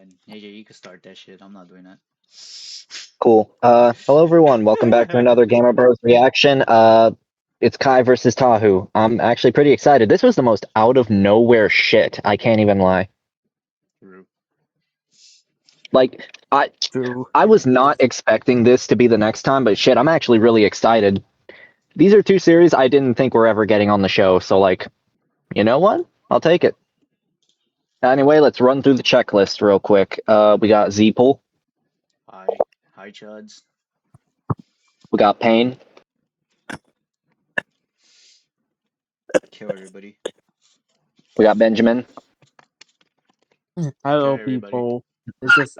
man. Yeah, you can start that shit. I'm not doing that. Cool. Hello everyone. Welcome back to another Gammabro reaction. It's Kai versus Tahu. I'm actually pretty excited. This was the most out of nowhere shit. I can't even lie. True. Like, I was not expecting this to be the next time, but shit, I'm actually really excited. These are two series I didn't think were ever getting on the show, so like, you know what? I'll take it. Anyway, let's run through the checklist real quick. We got Zeeple. Hi, Chuds. We got Pain. Kill everybody. We got Benjamin. Hello, Okay, everybody. people. This is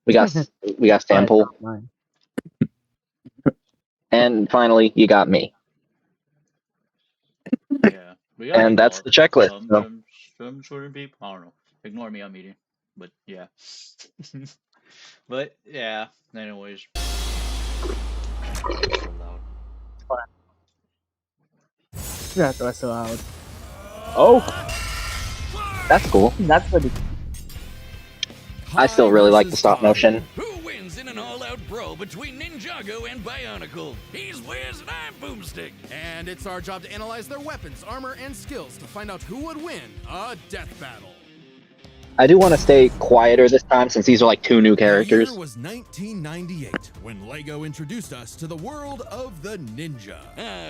We got Sample. And finally, you got me. Yeah. We got And that's the checklist. Some certain people. I don't know. Ignore me. I'm eating. But yeah. But yeah. Anyways. So loud. That was so loud. Oh, That's cool. that's what it I still really like the stop motion. Who wins in an all-out brawl between Ninjago and Bionicle? He's Wiz and I'm Boomstick. And it's our job to analyze their weapons, armor, and skills to find out who would win a death battle. I do want to stay quieter this time since these are like two new characters. The year was 1998 when LEGO introduced us to the world of the ninja.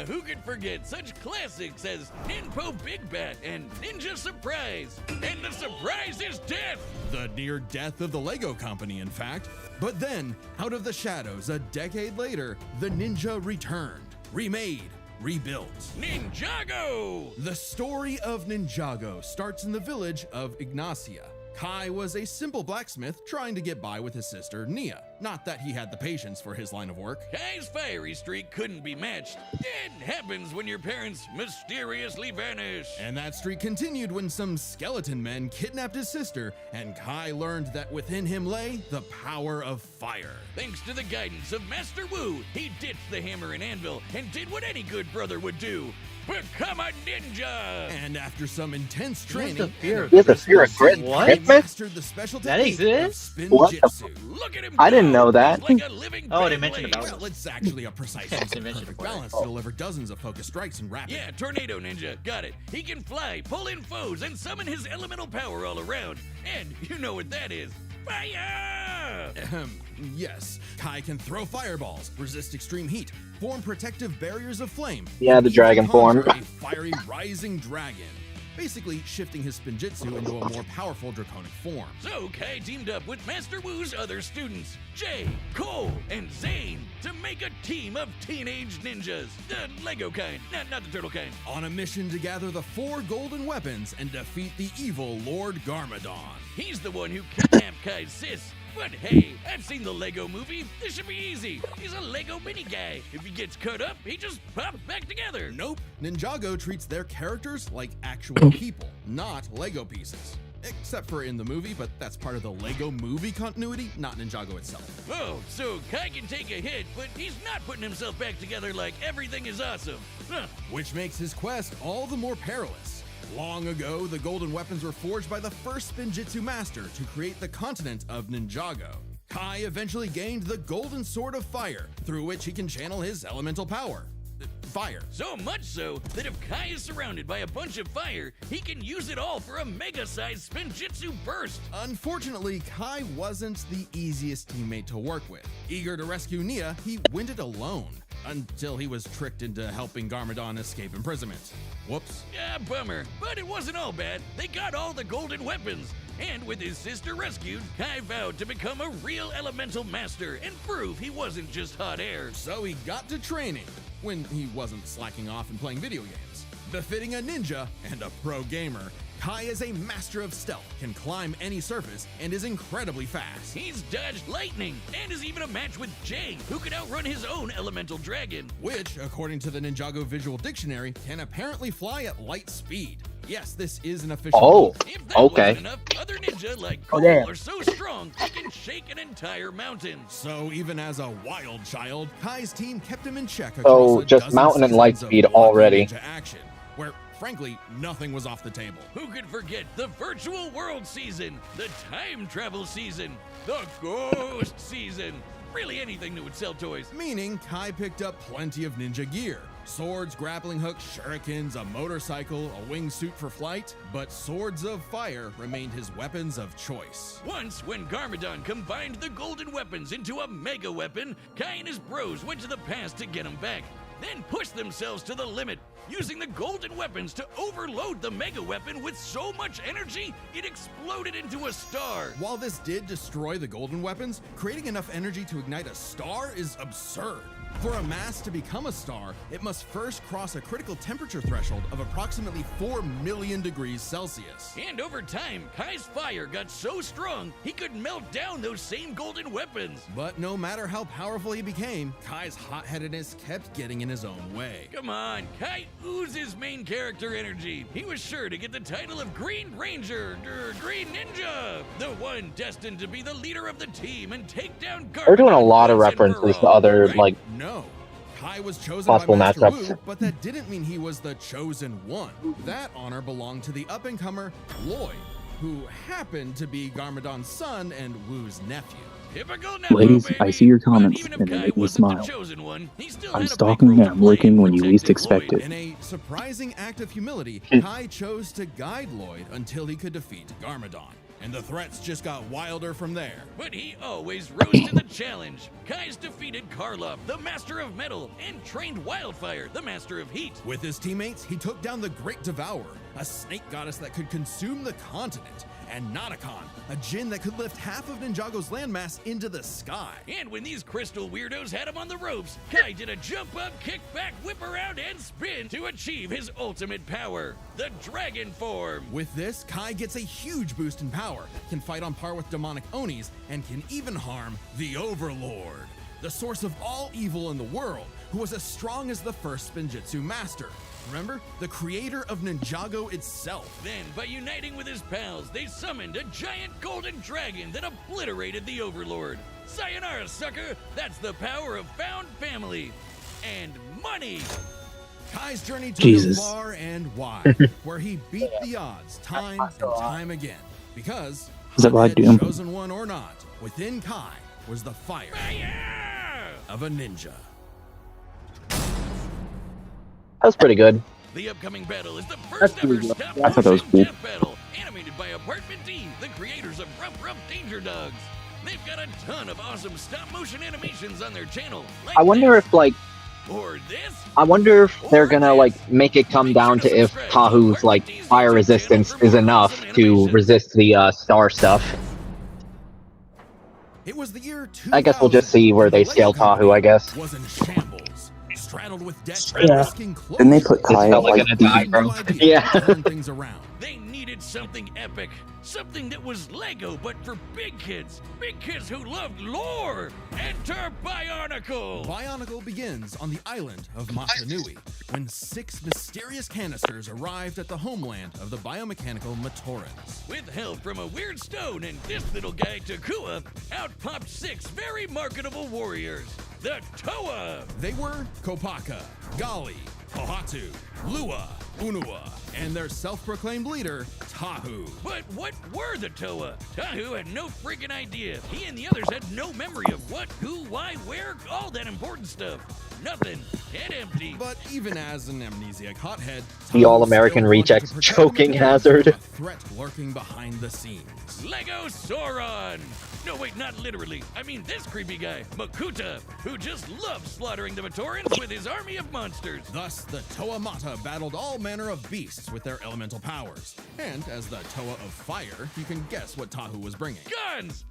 Who could forget such classics as Ninpo Big Bat and Ninja Surprise? And the surprise is death! The near death of the LEGO company, in fact. But then, out of the shadows, a decade later, the ninja returned, remade, rebuilt. Ninjago! The story of Ninjago starts in the village of Ignacia. Kai was a simple blacksmith trying to get by with his sister, Nia. Not that he had the patience for his line of work. Kai's fiery streak couldn't be matched. It happens when your parents mysteriously vanish. And that streak continued when some skeleton men kidnapped his sister, and Kai learned that within him lay the power of fire. Thanks to the guidance of Master Wu, he ditched the hammer and anvil and did what any good brother would do. Become a ninja! And after some intense He has training, the fear of He has the fear of Christmas. Christmas? What? he mastered the special That technique of exists? spin What the jitsu. Look at him I didn't go. know that. He's like a living Oh, they Beyblade. mentioned about Well, it's actually a precise use They of mentioned perfect it. balance to deliver dozens of focus strikes in rapid. Yeah, Tornado Ninja. Got it. He can fly, pull in foes, and summon his elemental power all around. And you know what that is. Fire! Yes, Kai can throw fireballs, resist extreme heat, form protective barriers of flame. Yeah, the and dragon even form. conjure a fiery rising dragon. Basically, shifting his spinjitzu into a more powerful draconic form. So Kai teamed up with Master Wu's other students, Jay, Cole, and Zane, to make a team of teenage ninjas. The Lego kind, not the turtle kind. On a mission to gather the 4 golden weapons and defeat the evil Lord Garmadon. He's the one who kidnapped Kai's sis. But hey, I've seen the Lego movie. This should be easy. He's a Lego mini guy. If he gets cut up, he just pops back together. Nope, Ninjago treats their characters like actual people, not Lego pieces. Except for in the movie, but that's part of the Lego movie continuity, not Ninjago itself. Oh, so Kai can take a hit, but he's not putting himself back together like everything is awesome. Huh. Which makes his quest all the more perilous. Long ago, the golden weapons were forged by the first Spinjitzu master to create the continent of Ninjago. Kai eventually gained the Golden Sword of Fire, through which he can channel his elemental power. Fire. So much so that if Kai is surrounded by a bunch of fire, he can use it all for a mega-sized Spinjitzu burst. Unfortunately, Kai wasn't the easiest teammate to work with. Eager to rescue Nia, he went it alone, until he was tricked into helping Garmadon escape imprisonment. Whoops. Yeah, bummer. But it wasn't all bad. They got all the golden weapons. And with his sister rescued, Kai vowed to become a real elemental master and prove he wasn't just hot air. So he got to training, when he wasn't slacking off and playing video games. Befitting a ninja and a pro gamer, Kai is a master of stealth, can climb any surface, and is incredibly fast. He's dodged lightning and is even a match with Jay, who can outrun his own elemental dragon. Which, according to the Ninjago Visual Dictionary, can apparently fly at light speed. Yes, this is an official. Oh, If that okay. wasn't enough, other ninja like Cole damn. are so strong they can shake an entire mountain. So even as a wild child, Kai's team kept him in check So, across a just dozen mountain and light seasons of speed bloody already. ninja action, where Frankly, nothing was off the table. Who could forget the virtual world season, the time travel season, the ghost season? Really anything that would sell toys. Meaning, Kai picked up plenty of ninja gear. Swords, grappling hooks, shurikens, a motorcycle, a wingsuit for flight, but swords of fire remained his weapons of choice. Once, when Garmadon combined the golden weapons into a mega weapon, Kai and his bros went to the past to get them back, then pushed themselves to the limit, using the golden weapons to overload the mega weapon with so much energy, it exploded into a star. While this did destroy the golden weapons, creating enough energy to ignite a star is absurd. For a mass to become a star, it must first cross a critical temperature threshold of approximately 4 million degrees Celsius. And over time, Kai's fire got so strong, he could melt down those same golden weapons. But no matter how powerful he became, Kai's hot-headedness kept getting in his own way. Come on, Kai oozes main character energy. He was sure to get the title of Green Ranger, Green Ninja, the one destined to be the leader of the team and take down Garmadon. They're doing a lot of references to other, right? like, No. Kai was chosen possible by Master matchups. Wu, but that didn't mean he was the chosen one. That honor belonged to the up-and-comer Lloyd, who happened to be Garmadon's son and Wu's nephew. Typical Nepo, Ladies, baby. I see your But comments, even if and they Kai make me wasn't smile. the chosen one, he still I'm had a big stalking role to them, play lurking in when you least protecting expect Lloyd. it. In a surprising act of humility, Kai chose to guide Lloyd until he could defeat Garmadon. And the threats just got wilder from there. But he always rose to the challenge. Kai's defeated Karloff, the Master of Metal, and trained Wildfire, the Master of Heat. With his teammates, he took down the Great Devourer, a snake goddess that could consume the continent, and Notakon, a djinn that could lift half of Ninjago's landmass into the sky. And when these crystal weirdos had him on the ropes, Kai did a jump up, kick back, whip around, and spin to achieve his ultimate power, the Dragon Form. With this, Kai gets a huge boost in power, can fight on par with demonic Onis, and can even harm the Overlord, the source of all evil in the world, who was as strong as the first Spinjitzu Master. Remember? The creator of Ninjago itself. Then, by uniting with his pals, they summoned a giant golden dragon that obliterated the Overlord. Sayonara, sucker! That's the power of found family. And money! Kai's journey took Jesus. him far and wide, where he beat the odds time and time again. Because, Is that right, hothead, Doom? chosen one or not, within Kai was the fire Fire! of a ninja. That was pretty good. The upcoming battle is the That's first ever pretty good. stop I thought that was motion cool. death battle, animated by Apartment D, the creators of Rough Danger Dogs. They've got a ton of awesome stop motion animations on their channel. Like I wonder this, if, like, or this, I wonder if they're gonna, like, make it come down to if Tahu's, like, fire resistance is enough to resist the, star stuff. It was the year 2000. I guess we'll just see where they The scale Lego Tahu, I guess. was in shambles, straddled with debt, Yeah. risking closure. Didn't they put Kai felt at like like an the attack, bro. No idea Yeah. how to turn things around. they needed something epic. Something that was Lego, but for big kids. Big kids who loved lore. Enter Bionicle. Bionicle begins on the island of Matanui, when 6 mysterious canisters arrived at the homeland of the biomechanical Matorans. With help from a weird stone and this little guy Takua, out popped 6 very marketable warriors. The Toa. They were Kopaka, Gali, Pohatu, Lua, Unua, and their self-proclaimed leader, Tahu. But what were the Toa? Tahu had no freaking idea. He and the others had no memory of what, who, why, where, all that important stuff. Nothing. Head empty. But even as an amnesiac hothead, The Tahu All-American still wanted rejects to protect choking the hazard. from a threat lurking behind the scenes. Lego Sauron! No, wait, not literally. I mean this creepy guy, Makuta, who just loves slaughtering the Matorans with his army of monsters. Thus, the Toa Mata battled all manner of beasts with their elemental powers. And as the Toa of Fire, you can guess what Tahu was bringing. Guns!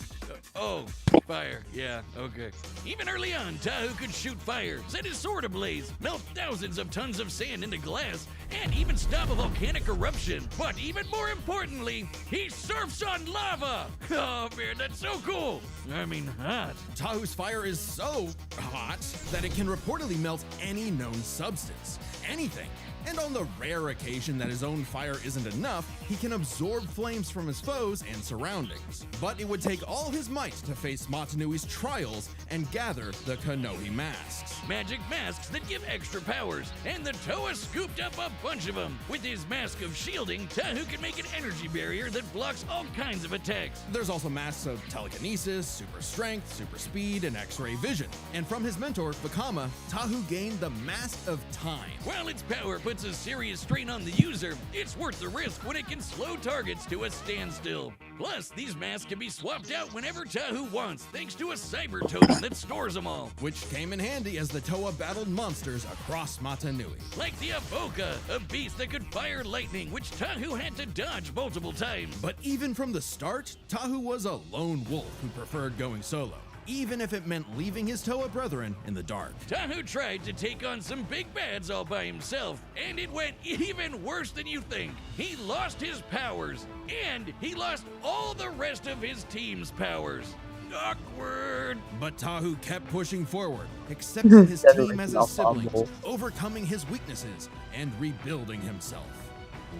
Oh, fire. Yeah, okay. Even early on, Tahu could shoot fire, set his sword ablaze, melt thousands of tons of sand into glass, and even stop a volcanic eruption. But even more importantly, he surfs on lava! Oh man, that's so cool! I mean, hot. Tahu's fire is so hot that it can reportedly melt any known substance. anything. And on the rare occasion that his own fire isn't enough, he can absorb flames from his foes and surroundings. But it would take all his might to face Matanui's trials and gather the Konohi masks. Magic masks that give extra powers, and the Toa scooped up a bunch of them. With his mask of shielding, Tahu can make an energy barrier that blocks all kinds of attacks. There's also masks of telekinesis, super strength, super speed, and X-ray vision. And from his mentor, Fakama, Tahu gained the Mask of Time. While its power puts a serious strain on the user, it's worth the risk when it can slow targets to a standstill. Plus, these masks can be swapped out whenever Tahu wants, thanks to a cyber token that stores them all. Which came in handy as the Toa battled monsters across Matanui. Like the Avoka, a beast that could fire lightning, which Tahu had to dodge multiple times. But even from the start, Tahu was a lone wolf who preferred going solo, even if it meant leaving his Toa brethren in the dark. Tahu tried to take on some big bads all by himself, and it went even worse than you think. He lost his powers, and he lost all the rest of his team's powers. Awkward. But Tahu kept pushing forward, accepting his team as his siblings, overcoming his weaknesses, and rebuilding himself.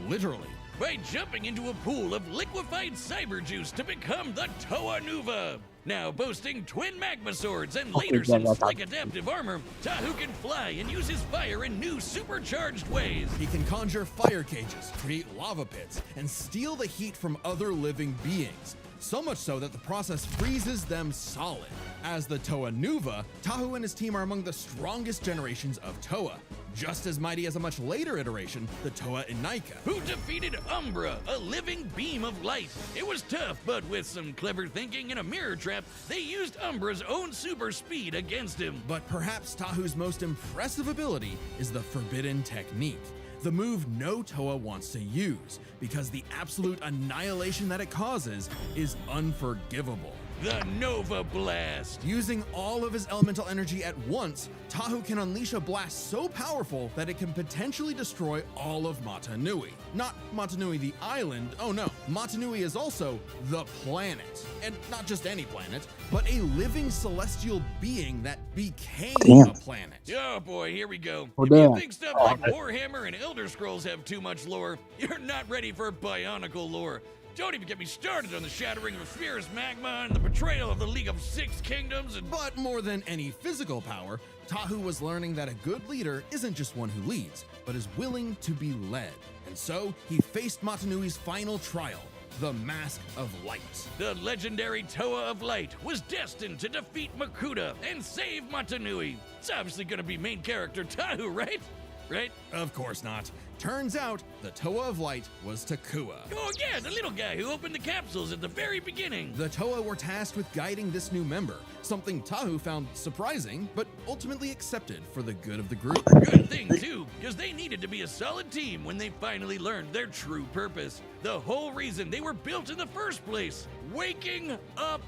Literally. By jumping into a pool of liquefied cyber juice to become the Toa Nuva. Now boasting twin magma swords and later some slick adaptive armor, Tahu can fly and use his fire in new supercharged ways. He can conjure fire cages, create lava pits, and steal the heat from other living beings. So much so that the process freezes them solid. As the Toa Nuva, Tahu and his team are among the strongest generations of Toa. Just as mighty as a much later iteration, the Toa Inaika, who defeated Umbra, a living beam of light. It was tough, but with some clever thinking and a mirror trap, they used Umbra's own super speed against him. But perhaps Tahu's most impressive ability is the Forbidden Technique. The move no Toa wants to use, because the absolute annihilation that it causes is unforgivable. The Nova Blast! Using all of his elemental energy at once, Tahu can unleash a blast so powerful that it can potentially destroy all of Matanui. Not Matanui the island, oh no. Matanui is also the planet. And not just any planet, but a living celestial being that became a planet. Oh boy, here we go. Oh, if damn. you think stuff like Warhammer and Elder Scrolls have too much lore, you're not ready for Bionicle lore. Don't even get me started on the shattering of Sphere's magma and the betrayal of the League of Six Kingdoms and... But more than any physical power, Tahu was learning that a good leader isn't just one who leads, but is willing to be led. And so, he faced Matanui's final trial, the Mask of Light. The legendary Toa of Light was destined to defeat Makuta and save Matanui. It's obviously gonna be main character Tahu, right? Right? Of course not. Turns out, the Toa of Light was Takua. Oh yeah, the little guy who opened the capsules at the very beginning. The Toa were tasked with guiding this new member, something Tahu found surprising, but ultimately accepted for the good of the group. Good thing too, because they needed to be a solid team when they finally learned their true purpose. The whole reason they were built in the first place, waking up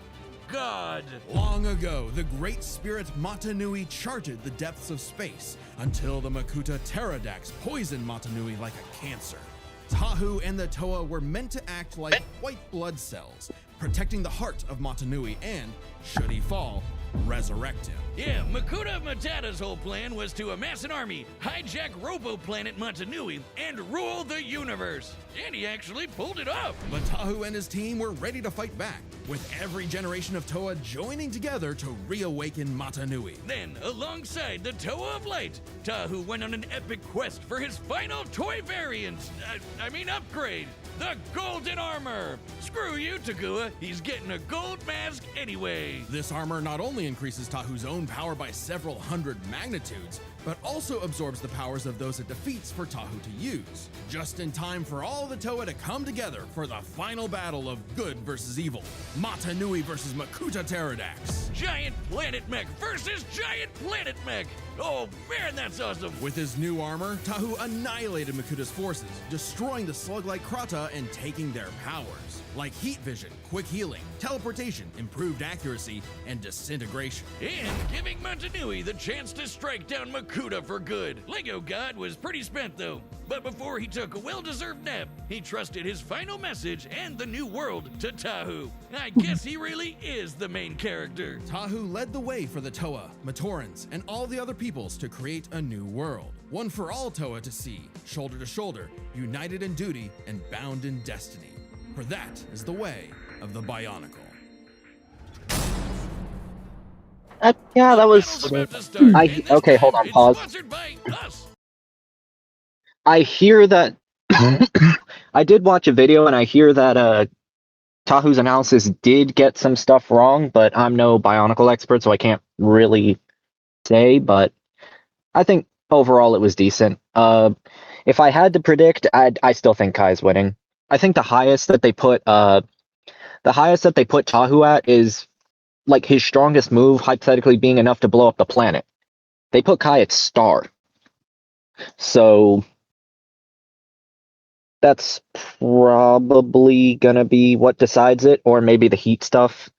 God. Long ago, the great spirit Matanui charted the depths of space until the Makuta Pterodax poisoned Matanui like a cancer. Tahu and the Toa were meant to act like white blood cells, protecting the heart of Matanui and, should he fall, resurrect him. Yeah, Makuta Matata's whole plan was to amass an army, hijack Robo-Planet Matanui, and rule the universe. And he actually pulled it off. But Tahu and his team were ready to fight back, with every generation of Toa joining together to reawaken Matanui. Then, alongside the Toa of Light, Tahu went on an epic quest for his final toy variant. Upgrade. The Golden Armor. Screw you, Takua. He's getting a gold mask anyway. This armor not only increases Tahu's own power by several hundred magnitudes, but also absorbs the powers of those it defeats for Tahu to use. Just in time for all the Toa to come together for the final battle of good versus evil. Matanui versus Makuta Pterodax. Giant Planet Mech versus Giant Planet Mech. Oh man, that's awesome. With his new armor, Tahu annihilated Makuta's forces, destroying the slug-like Krata and taking their powers. Like heat vision, quick healing, teleportation, improved accuracy, and disintegration. And giving Matanui the chance to strike down Makuta for good. Lego God was pretty spent though. But before he took a well-deserved nap, he trusted his final message and the new world to Tahu. I guess he really is the main character. Tahu led the way for the Toa, Matorans, and all the other peoples to create a new world. One for all Toa to see, shoulder to shoulder, united in duty and bound in destiny. For that is the way of the Bionicle. Yeah, that was. Battle's about to start, and this Okay, hold time on, it's pause. sponsored by us. I hear that. I did watch a video, and I hear that Tahu's analysis did get some stuff wrong, but I'm no Bionicle expert, so I can't really say. But I think overall it was decent. If I had to predict, I still think Kai's winning. I think the highest that they put Tahu at is like his strongest move, hypothetically being enough to blow up the planet. They put Kai at star. So that's probably gonna be what decides it, or maybe the heat stuff.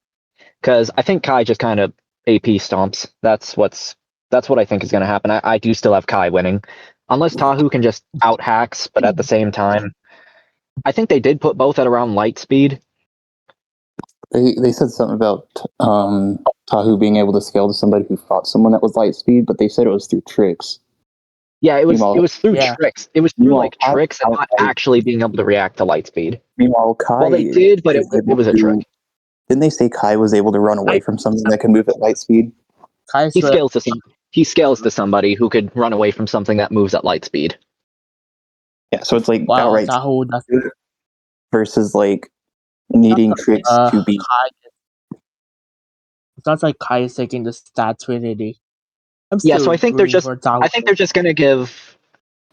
Because I think Kai just kind of AP stomps. That's what I think is gonna happen. I do still have Kai winning. Unless Tahu can just out hacks, but at the same time, I think they did put both at around light speed. They said something about Tahu being able to scale to somebody who fought someone that was light speed, but they said it was through tricks. Yeah, it was through Yeah. tricks. It was through Meanwhile, like tricks and not actually being able to react to light speed. Meanwhile, Kai. Well, they did, but it is able was a to- trick. Didn't they say Kai was able to run away from something that can move at light speed? Kai's He scales to somebody who could run away from something that moves at light speed. Yeah, so it's like Wow, outright Tahu does versus like needing tricks to be. It sounds like Kai is taking the stats Trinity. Yeah, so I think they're just gonna give.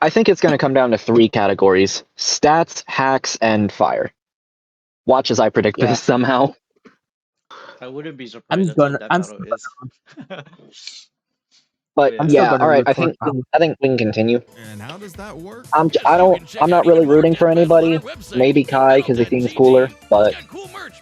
I think it's gonna come down to 3 categories: stats, hacks, and fire. Watch as I predict this somehow. I wouldn't be surprised if that battle is. But Yeah. yeah, all right. I think we can continue. And how does that work? I'm not really rooting for anybody. Maybe Kai because he seems cooler, but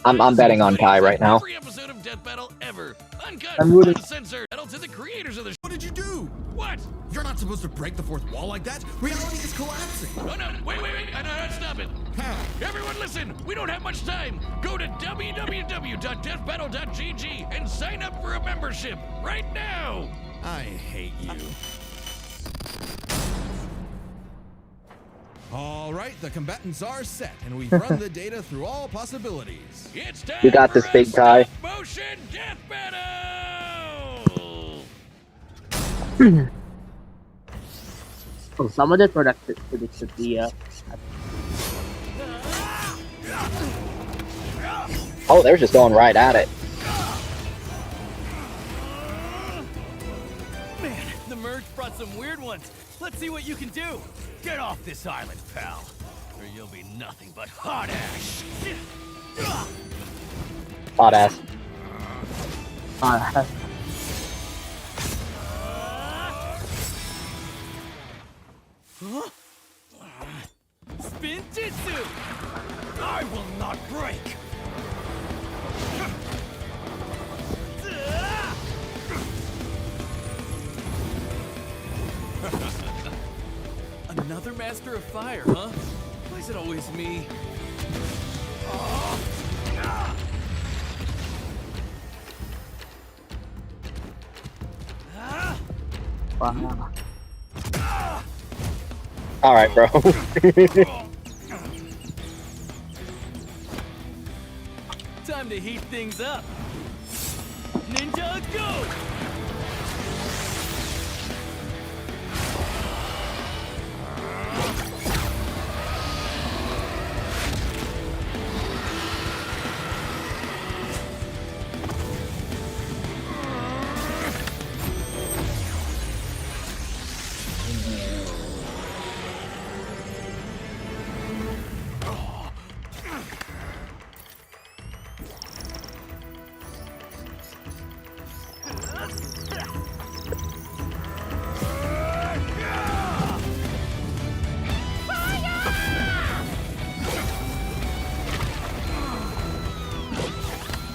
I'm betting on Kai right now. Every episode of Death Battle ever. Uncut, I'm rooting- uncensored. Battle to the creators of the What did you do? What? You're not supposed to break the fourth wall like that. Reality is collapsing. Oh no, wait. I know how to stop it. How? Everyone listen, we don't have much time. Go to www.deathbattle.gg and sign up for a membership right now. I hate you. All right, the combatants are set, and we've run the data through all possibilities. It's time You got for this, big Kai. Motion Death Battle! Oh, some of the predicted the Oh, they're just going right at it. Man, the merge brought some weird ones. Let's see what you can do. Get off this island, pal, or you'll be nothing but hot ash. Hot ass. Spin Jitsu! I will not break! Another master of fire, huh? Why is it always me? Wow. All right, bro. Time to heat things up. Ninja, go!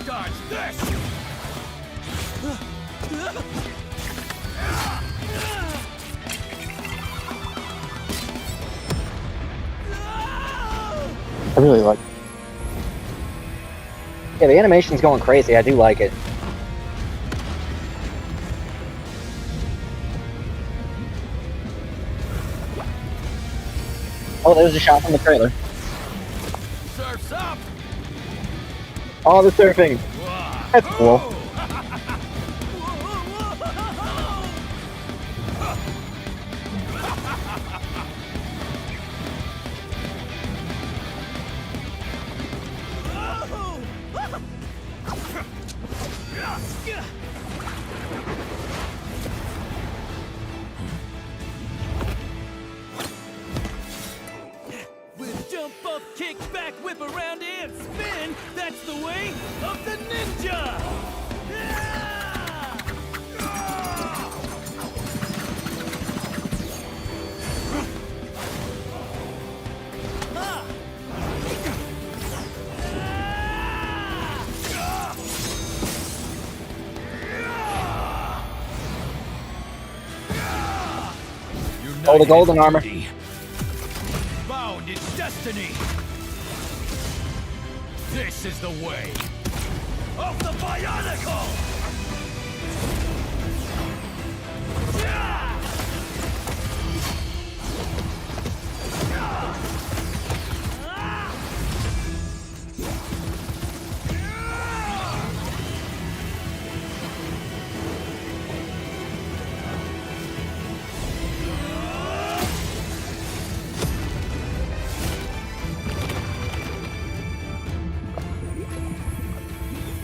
Dodge this! I really like. Yeah, the animation's going crazy. I do like it. Oh, there's a shot from the trailer. Surf's up! Oh, the surfing. That's cool. With jump up, kick back, whip around, and spin, that's the way of the ninja! Oh, the golden armor. Bound in destiny. This is the way of the Bionicle.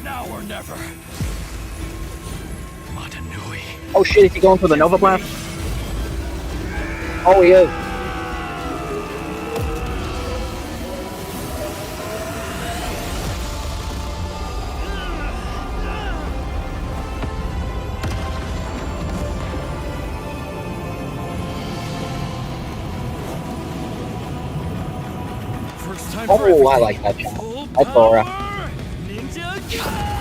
Now or never. Matanui. Oh shit, is he going for the Nova Blast? Oh, he is. First time for Oh, I everything. like that shot. Full That's Laura. power, Ninja go!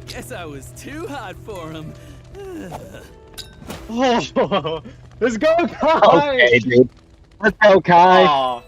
Guess I was too hot for him. Oh, let's go, Kai! Okay, dude. Let's go, Kai. Oh.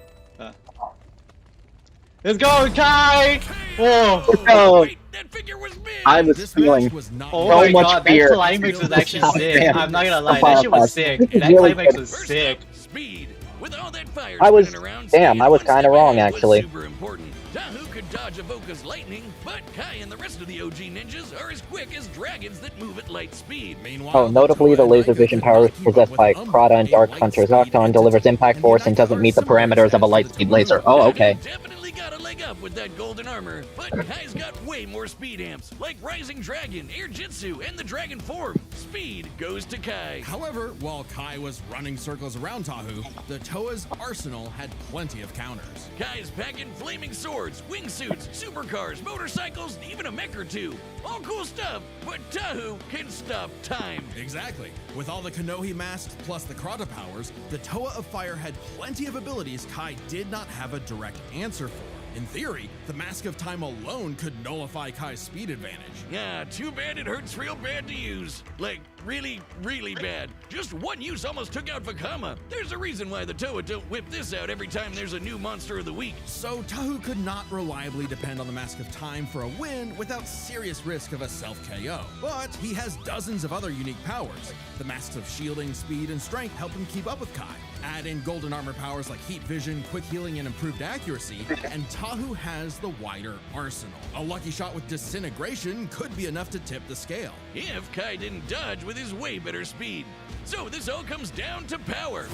Let's go, Kai! Oh, Let's go. Wait, that figure was big. I was This feeling. match was not oh So my much god, fear. that climax was actually Oh, sick. man. I'm not gonna lie, The that shit was Fireflies. sick. This is That really climax good. was First sick. up, speed. With all that fire I was- spinning around, damn, speed I was one step kinda wrong, ahead was actually. Super important. Tahu could dodge Avoca's lightning, but Kai and the rest of the OG ninjas are as quick as dragons that move at light speed. Meanwhile, Oh, notably, the Toa and laser Iga vision could power not keep up possessed with by Umbra, Krata and a Dark light Hunter's speed Octon entity, delivers impact and force the and doesn't Night meet the Power parameters of a similar light speed to laser. Tahu. Oh, okay. Definitely got a leg up with that golden armor, but Kai's got way more speed amps, like Rising Dragon, Air Jitsu, and the Dragon Form. Speed goes to Kai. However, while Kai was running circles around Tahu, the Toa's arsenal had plenty of counters. Kai's packing flaming swords, wingsuits, supercars, motorcycles, and even a mech or two. All cool stuff, but Tahu can stop time. Exactly. With all the Konohi masks plus the Krata powers, the Toa of Fire had plenty of abilities Kai did not have a direct answer for. In theory, the Mask of Time alone could nullify Kai's speed advantage. Yeah, too bad it hurts real bad to use. Like, really, really bad. Just one use almost took out Vakama. There's a reason why the Toa don't whip this out every time there's a new monster of the week. So Tahu could not reliably depend on the Mask of Time for a win without serious risk of a self-KO. But he has dozens of other unique powers. The Masks of Shielding, Speed, and Strength help him keep up with Kai. Add in golden armor powers like Heat Vision, Quick Healing, and Improved Accuracy, and Tahu has the wider arsenal. A lucky shot with Disintegration could be enough to tip the scale. If Kai didn't dodge with his way better speed. So this all comes down to power.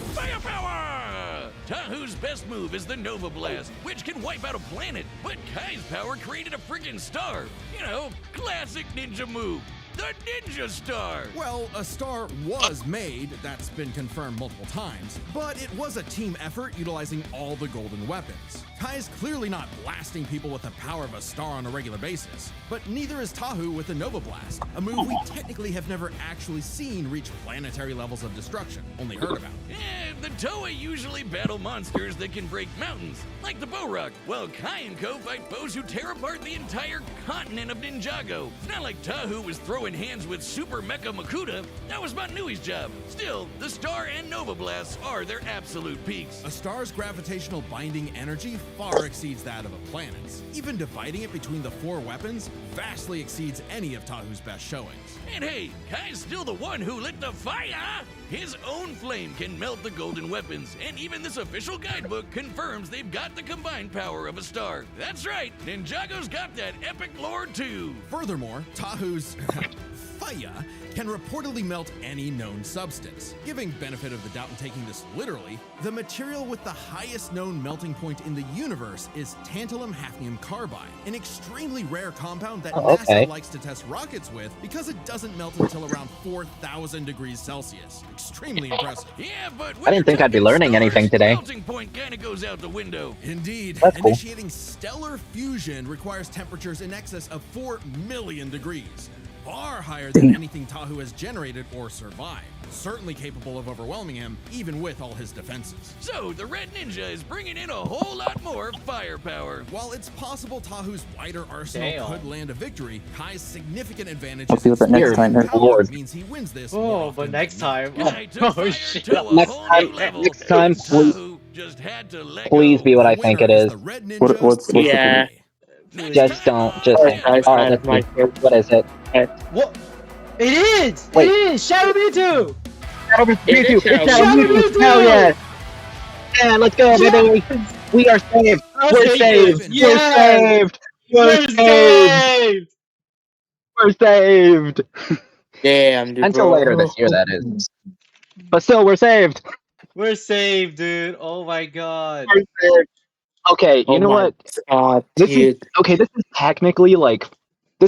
Firepower! Tahu's best move is the Nova Blast, which can wipe out a planet. But Kai's power created a friggin' star. You know, classic ninja move. The Ninja Star! Well, a star was made, that's been confirmed multiple times, but it was a team effort utilizing all the golden weapons. Kai is clearly not blasting people with the power of a star on a regular basis, but neither is Tahu with the Nova Blast, a move we technically have never actually seen reach planetary levels of destruction, only heard about. the Toei usually battle monsters that can break mountains, like the Borok, while Kai and Co. fight foes who tear apart the entire continent of Ninjago. It's not like Tahu was throwing hands with Super Mecha Makuta. That was Manui's job. Still, the Star and Nova Blasts are their absolute peaks. A star's gravitational binding energy far exceeds that of a planet's. Even dividing it between the 4 weapons vastly exceeds any of Tahu's best showings. And hey, Kai's still the one who lit the fire! His own flame can melt the golden weapons, and even this official guidebook confirms they've got the combined power of a star. That's right, Ninjago's got that epic lore too! Furthermore, Tahu's fire can reportedly melt any known substance. Giving benefit of the doubt and taking this literally, the material with the highest known melting point in the universe is tantalum hafnium carbide, an extremely rare compound that NASA likes to test rockets with because it doesn't melt until around 4,000 degrees Celsius. Extremely impressive. Yeah, but I didn't think I'd be learning anything today. Melting point kinda goes out the window. Indeed, That's cool. initiating stellar fusion requires temperatures in excess of 4 million degrees. Far higher than anything Tahu has generated or survived. Certainly capable of overwhelming him, even with all his defenses. So, the Red Ninja is bringing in a whole lot more firepower. While it's possible Tahu's wider arsenal Damn. could land a victory, Kai's significant I'll advantages deal with that next time. power means he wins this more Oh, often but next than not. time. Kai took Oh, fire shit. to a Next whole time- new level. next time, please- Tahu just had to let Please go. be what I The think winner it is. the Red What's Ninjas. Yeah. Next Just time don't. on Just. Gammabro. Guys, Alright, that's my favorite. what is it? What? It is! Wait. It is! Shadow Mewtwo! Shadow It Mewtwo! is It's Shadow Shadow Mewtwo! Mewtwo! Hell yeah! Yeah, let's go, baby! We are saved! I'll We're take saved! it. We're Yes! saved! We're We're saved! saved! We're saved! Damn, dude. Until bro. later this year, that is. But still, we're saved! We're saved, dude. Oh my god. We're saved! Okay, Oh you know my what? God, This is dude. okay. This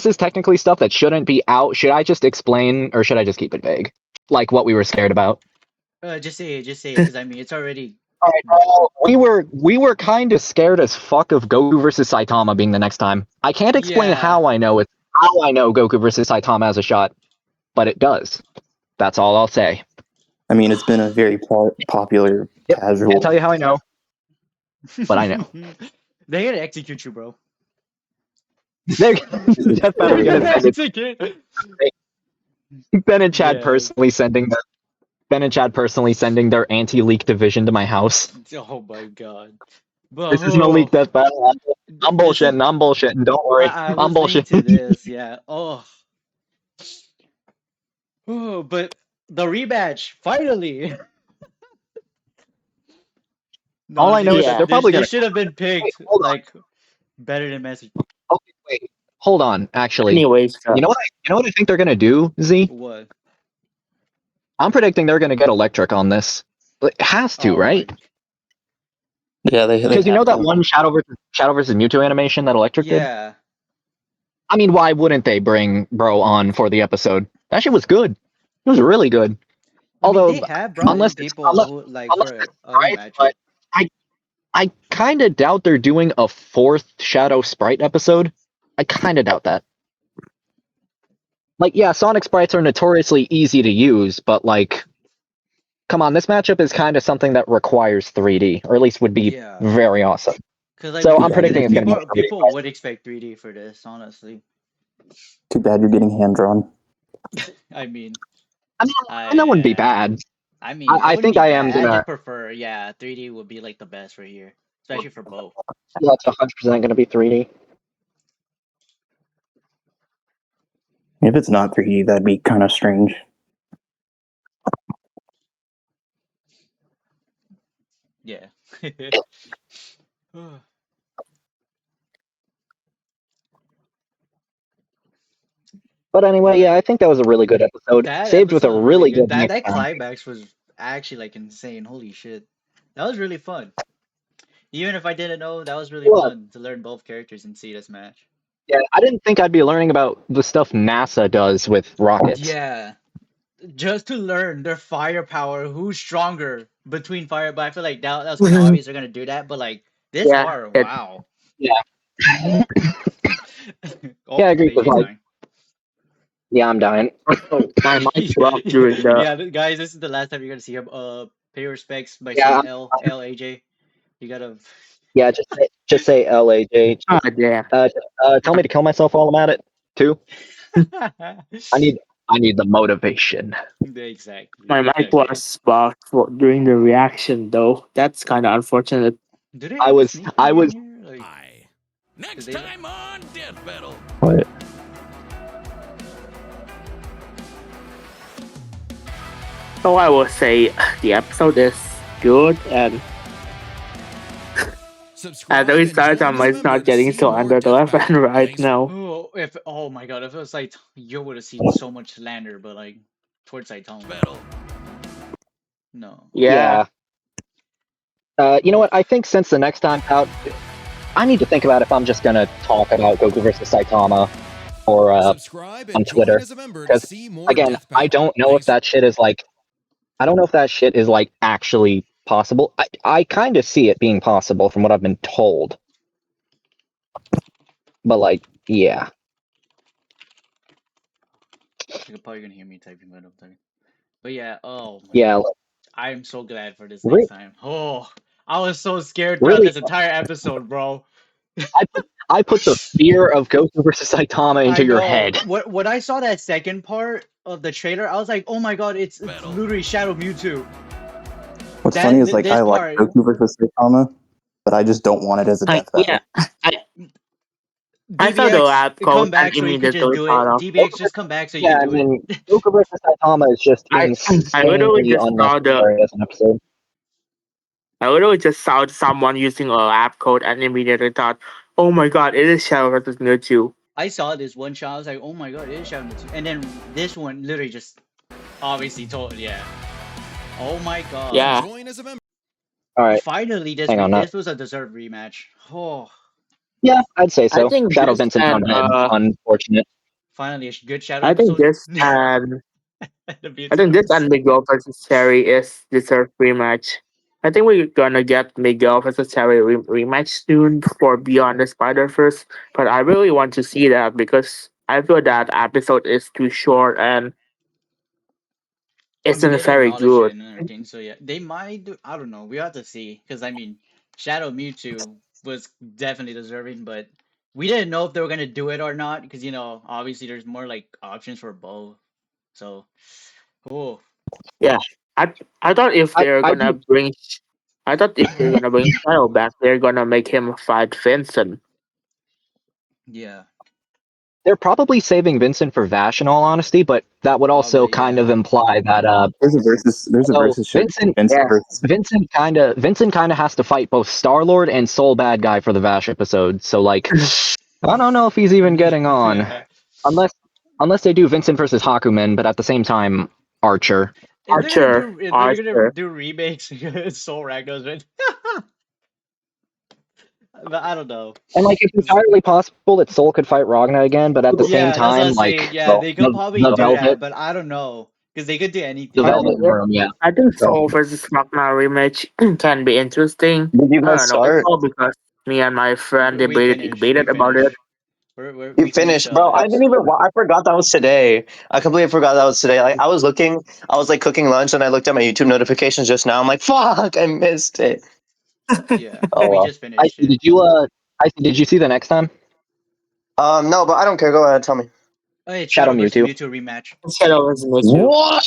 is technically stuff that shouldn't be out. Should I just explain, or should I just keep it vague? Like what we were scared about. Just say it, because I mean, it's already. All right, we were kind of scared as fuck of Goku versus Saitama being the next time. I can't explain Yeah. how I know Goku versus Saitama has a shot, but it does. That's all I'll say. I mean, it's been a very popular casual. Can't tell you how I know, but I know. They're gonna execute you, bro. They're Death Battle They're gonna gonna send it. execute. Ben and Chad Yeah. personally sending their anti-leak division to my house. Oh my god. But This is no leak Death Battle. I'm bullshitting. Don't worry. I I'm was linked to bullshitting. this, yeah. Oh. Oh, but the rematch, finally. No, All I know is that they're probably they gonna- should have been picked hold on. like better than Message. Okay, wait. Hold on. Actually, Anyways, you know what? I think they're gonna do, Z. What? I'm predicting they're gonna get electric on this. It has to, Oh my- right? Yeah, they Because you know have that to. one Shadow versus Mewtwo animation that Electric did. Yeah. I mean, why wouldn't they bring Bro on for the episode? That shit was good. It was really good. Although, they have brought unless in it's- people who, like unless for it's other right, matches. but I kind of doubt they're doing a 4th Shadow Sprite episode. I kind of doubt that. Like, yeah, Sonic sprites are notoriously easy to use, but like, come on, this matchup is kind of something that requires 3D, or at least would be Yeah. very awesome. Cause like So people- I'm predicting it's gonna be people, 3D. people would expect 3D for this, honestly. Too bad you're getting hand drawn. I mean, I mean, that wouldn't be bad. I mean, I it wouldn't think be I am bad. I gonna- just prefer, 3D would be like the best right here, especially for both. Yeah, it's 100% going to be 3D. If it's not 3D, that'd be kind of strange. Yeah. But anyway, yeah, I think that was a really good episode. That Saved with a episode was really good That next round. climax was actually like insane. Holy shit, that was really fun. Even if I didn't know, that was really Well- fun to learn both characters and see this match. Yeah, I didn't think I'd be learning about the stuff NASA does with rockets. Yeah, just to learn their firepower, who's stronger between fire. But I feel like that was kind of obvious they're gonna do that. But like this Yeah, far, it- wow. Yeah. Oh, Yeah, I agree with Bailey's Mike. dying. Yeah, I'm dying. My mic's rough doing that. Yeah, guys, this is the last time you're gonna see him. Pay your respects by Yeah, saying LAJ. You gotta. yeah. Just say LAJ. Ah, damn. Tell me to kill myself while I'm at it too. I need the motivation. Exactly. My mic Okay. was buffed during the reaction, though. That's kind of unfortunate. Do they I have a was sneak I peek in was here? Like, Hi. Next they- time on Death Battle. what? So I will say the episode is good, and Subscribe at least and join Saitama as a is member not to getting see so more under the Death weapon Battle. right Thanks. now. oh my god, if it was like you would have seen so much slander, but like towards Saitama. Battle. No. Yeah. You know what? I think since the next time out, I need to think about if I'm just gonna talk about Goku versus Saitama or Subscribe on and Twitter, join as a member to because see more again, Death Battle. I don't know if Thanks. that shit is like, I don't know if that shit is like actually possible. I kind of see it being possible from what I've been told, but like, yeah, You're probably gonna hear me typing when I'm typing. But yeah, oh my yeah, god. like, I'm so glad for this next re- time. Oh, I was so scared throughout really, this entire episode, bro. I put the fear of Goku versus Saitama into I your know. head. When I saw that second part of the trailer, I was like, oh my god, it's Battle. literally Shadow Mewtwo. What's funny is like This I like part, Goku versus Saitama, but I just don't want it as a death Yeah. battle. I saw the DBX lab come code and back so you could just immediately do thought it. of DBX just come back so you Yeah, could I do it. mean, Goku versus Saitama is just I literally insanely just saw the unnecessary as an episode. I literally just saw someone using a lab code and immediately thought, oh my god, it is Shadow versus Mewtwo. I saw this one shot. I was like, oh my god, it is Shadow Mewtwo. And then this one literally just obviously told, yeah. Oh my god. Yeah. Join as a member. All right, Finally, hang on. this was a deserved rematch. Oh, Yeah, I'd say I so. think Shadow this Vincent and undead. Unfortunate. finally a good Shadow I think episode. this and The I Mewtwo think this episode. and Miguel versus Terry is deserved rematch. I think we're gonna get Miguel versus Terry rematch soon for Beyond the Spider Verse, but I really want to see that because I feel that episode is too short and I mean, isn't they very acknowledge it good. and everything, so yeah, they might do. I don't know. We have to see, because I mean, Shadow Mewtwo was definitely deserving, but we didn't know if they were gonna do it or not, because obviously there's more like options for both. So, oh, Yeah, I I thought if they're I'd gonna be bring, I thought if they're gonna bring Shadow back, they're gonna make him fight Vincent. yeah, They're probably saving Vincent for Vash in all honesty, but that would also probably, kind of yeah. imply that There's a so versus show. Vincent Vincent Yeah, versus Vincent kinda has to fight both Star Lord and Soul Bad Guy for the Vash episode. So like, I don't know if he's even getting on. Unless they do Vincent versus Hakumen, but at the same time, Archer. If they're gonna Archer. do remakes, it's Soul Ragnar's right? But I don't know. And like it's 'Cause- entirely possible that Soul could fight Ragna again, but at the same Yeah, that's what time, I'm like saying. Yeah, they could probably the do that, Velvet but I don't know, because they could do the anything. I Velvet think Room, yeah. I think So Soul versus Magma rematch can be interesting. Did you I guys don't know. It's start? all because me and my friend We finish. We debated about it. finish. You We finished finished, bro. I didn't even. I forgot that was today. I completely forgot that was today. Like I was looking, I was like cooking lunch, and I looked at my YouTube notifications just now. I'm like, fuck, I missed it. Yeah, Oh we well. just I finished it. did you did you see the next time? No, but I don't care. Go ahead, tell me. Oh, it's Shadow Shadow versus Mewtwo. Mewtwo rematch. Shadow versus Mewtwo. What?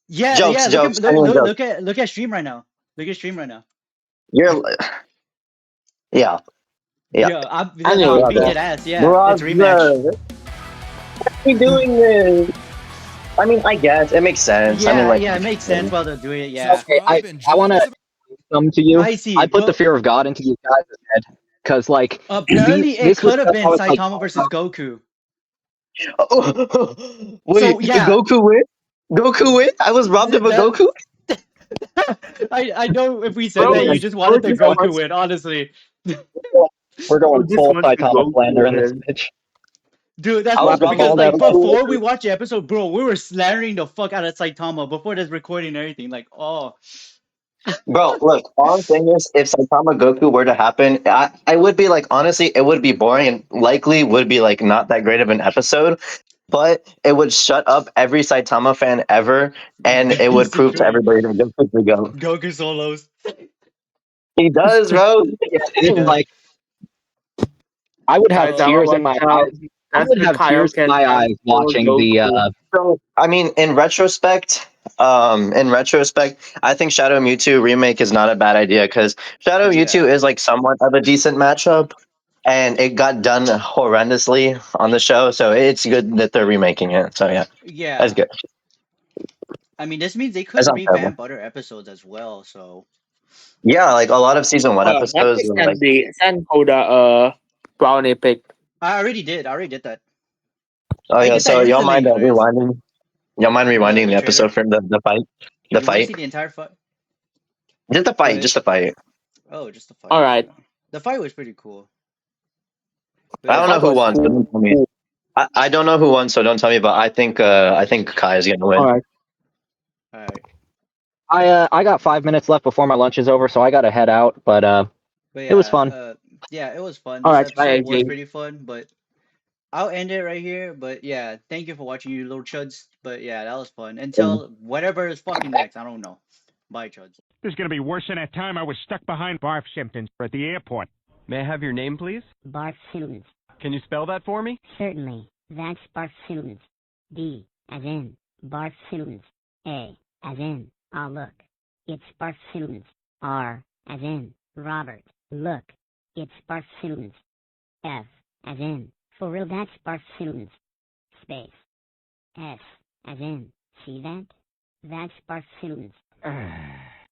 Yeah, Jokes, yeah. jokes, genuine jokes. Look at stream right now. Look at stream right now. You're, yeah, yeah. I'm Anyway, being Brother, dead ass. Yeah, it's rematch. brother, we doing this? I mean, I guess it makes sense. I mean, Yeah, like, yeah. It makes sense while they're doing it. Yeah. Okay, Subscribe and I join want as to a come to you. I see. I put the Go. fear of God into you guys' head because like Apparently, it this was could have stuff I been was like, Saitama versus Goku. So Wait, did yeah, Goku win? Goku win? I was robbed of a that Goku? I know if we said bro, that you we're just bro wanted the just Goku wants win, honestly. going just full wants to Saitama go slander in this to bitch. Dude, that's I Well, was after robbed because of all a that, like Goku? before we watched the episode, bro, we were slandering the fuck out of Saitama before this recording and everything. Like, oh, Bro, look, all I'm saying is if Saitama Goku were to happen, I would be like, honestly, it would be boring and likely would be like not that great of an episode. but it would shut up every Saitama fan ever, and it would That's the prove to truth. everybody that Goku's the GOAT. Goku solos. He does, bro. Yeah, He and does. like I would have Oh, tears in my eyes. I That's would the have tears in Kaioken my and eyes full watching the Goku. So, I mean, in retrospect, I think Shadow Mewtwo remake is not a bad idea because Shadow yeah. Mewtwo is like somewhat of a decent matchup, and it got done horrendously on the show. So it's good that they're remaking it. So yeah, that's Yeah. good. I mean, this means they That's could not terrible. revamp other episodes as well. So Yeah, like a lot of season one episodes Netflix were like, send Koda brownie pick. I already did. I already did that. oh I yeah. did that So y'all instantly, mind anyways. rewinding? Y'all mind rewinding The the trailer. episode from the fight? The You want to see fight, the entire fight? just the Go fight, ahead. just the fight. Oh, just the All fight. right. The fight was pretty cool. But I The don't yeah. know fight who was won, so don't cool. tell me. I don't know who won, so don't tell me. But I think Kai is gonna All win. right. All right. I got 5 minutes left before my lunch is over, so I gotta head out. But But it was fun. yeah, it was fun. All This right. Bye, episode was AJ. pretty fun, but I'll end it right here. But yeah, thank you for watching, you little chuds. But yeah, that was fun. Until whatever is fucking next, I don't know. Bye, chuds. This is going to be worse than that time I was stuck behind barf symptoms at the airport. May I have your name, please? Barsoons. Can you spell that for me? Certainly. That's Barsoons. B, as in, Barsoons. A, as in, look. It's Barsoons. R, as in, Robert. Look. It's Barsoons. F, as in, for real, that's Barsoons. Space. S, as in, see that? That's Barsoons.